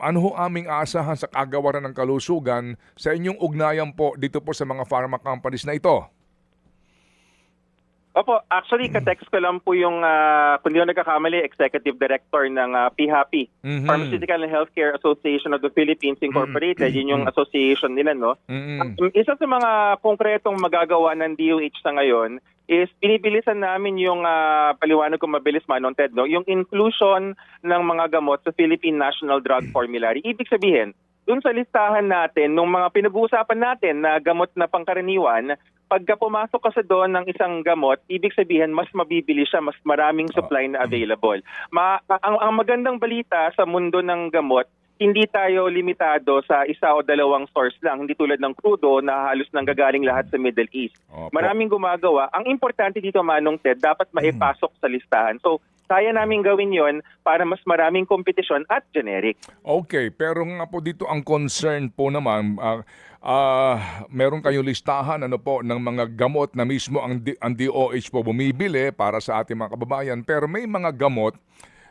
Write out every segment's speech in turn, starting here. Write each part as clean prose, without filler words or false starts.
ano ho aming aasahan sa kagawaran ng kalusugan sa inyong ugnayan po dito po sa mga pharma companies na ito? Opo, actually, ka-text ko lang po yung, kung di ako nagkakamali, Executive Director ng PHAPI, Pharmaceutical and Healthcare Association of the Philippines Incorporated. Yun yung association nila, no? Isa sa mga konkretong magagawa ng DOH sa ngayon is binibilisan namin yung paliwanag kung mabilis Manong Ted, no? Yung inclusion ng mga gamot sa Philippine National Drug Formulary. Ibig sabihin, dun sa listahan natin, nung mga pinag-uusapan natin na gamot na pangkaraniwan, pagka pumasok ka sa doon ng isang gamot, ibig sabihin mas mabibili siya, mas maraming supply na available. Ang magandang balita sa mundo ng gamot, hindi tayo limitado sa isa o dalawang source lang. Hindi tulad ng crudo na halos nanggagaling lahat sa Middle East. Maraming gumagawa. Ang importante dito, Manong Ted, dapat maipasok sa listahan. So, kaya namin gawin yon para mas maraming kompetisyon at generic. Okay, pero nga po dito ang concern po naman, meron kayong listahan po ng mga gamot na mismo ang DOH po bumibili para sa ating mga kababayan, pero may mga gamot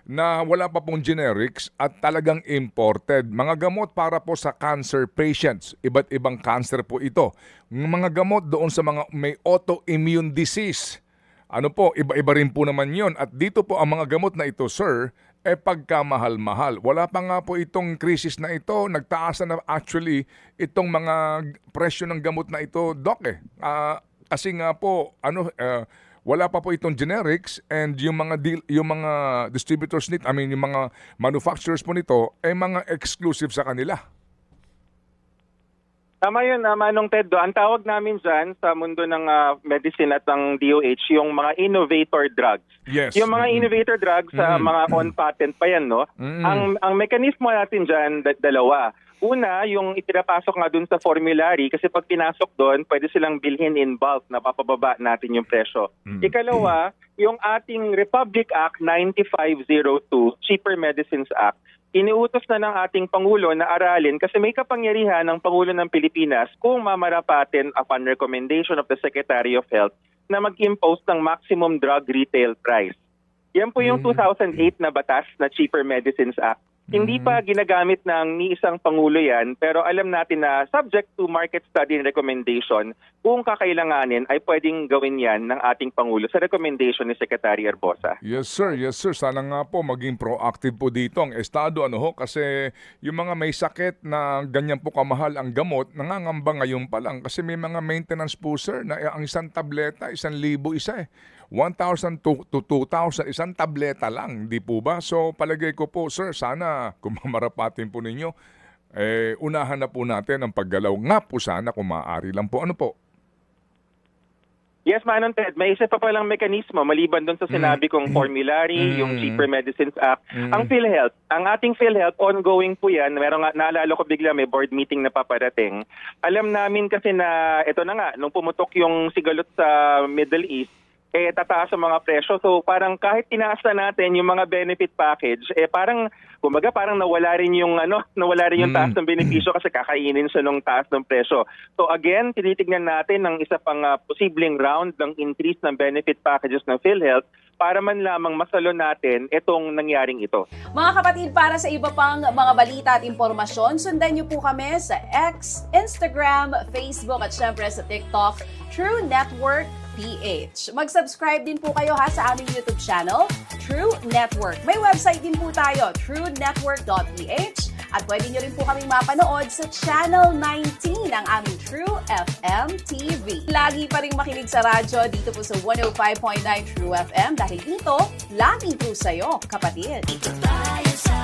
na wala pa pong generics at talagang imported. Mga gamot para po sa cancer patients, iba't ibang cancer po ito. Mga gamot doon sa mga may autoimmune disease. Iba-iba rin po naman yon. At dito po ang mga gamot na ito, sir, pagkamahal-mahal. Wala pa nga po itong krisis na ito. Nagtaas na actually itong mga presyo ng gamot na ito, Doc. Kasi nga po, wala pa po itong generics and yung mga distributors nito, yung mga manufacturers po nito, mga exclusive sa kanila. Tama yun, Manong Ted. Ang tawag namin dyan sa mundo ng medicine at ng DOH, yung mga innovator drugs. Yes. Yung mga innovator drugs, mga on-patent pa yan, no? Ang mekanismo natin dyan, dalawa. Una, yung ipinapasok nga dun sa formulary kasi pag pinasok doon, pwede silang bilhin in bulk na papababa natin yung presyo. Ikalawa, yung ating Republic Act 9502, Cheaper Medicines Act, iniutos na ng ating Pangulo na aralin kasi may kapangyarihan ng Pangulo ng Pilipinas kung mamarapatin upon recommendation of the Secretary of Health na mag-impose ng maximum drug retail price. Yan po yung 2008 na batas na Cheaper Medicines Act. Hindi pa ginagamit ng ni isang Pangulo yan, pero alam natin na subject to market study and recommendation, kung kakailanganin ay pwedeng gawin yan ng ating Pangulo sa recommendation ni Secretary Arbosa. Yes sir, yes sir. Sana nga po maging proactive po dito ang Estado kasi yung mga may sakit na ganyan po kamahal ang gamot, nangangamba ngayon pa lang kasi may mga maintenance po sir na ang isang tableta, 1,000 isa 1,000 to 2,000, isang tableta lang, di po ba? So palagay ko po sir, sana kung mamarapatin po ninyo, unahan na po natin ang paggalaw nga po sana kung maaari lang po. Ano po? Yes, Manong Ted, may isa pa palang mekanismo maliban doon sa sinabi kong formulary, yung Cheaper Medicines Act. Ang PhilHealth, ang ating PhilHealth, ongoing po yan. Meron nga, naalala ko bigla may board meeting na paparating. Alam namin kasi na, ito na nga, nung pumutok yung sigalot sa Middle East, tataas ang mga presyo. So parang kahit tinaas na natin yung mga benefit package, parang nawala rin yung taas ng benepisyo kasi kakainin siya ng taas ng presyo. So again, tinitignan natin ng isa pang posibleng round ng increase ng benefit packages ng PhilHealth para man lamang masalo natin itong nangyaring ito. Mga kapatid, para sa iba pang mga balita at impormasyon, sundan niyo po kami sa X, Instagram, Facebook at syempre sa TikTok, True Network PH. Mag-subscribe din po kayo sa aming YouTube channel, True Network. May website din po tayo, truenetwork.ph, at pwede nyo rin po kaming mapanood sa Channel 19 ng aming True FM TV. Lagi pa rin makinig sa radyo dito po sa 105.9 True FM dahil dito, lagi po sa'yo, kapatid. Ito tayo sa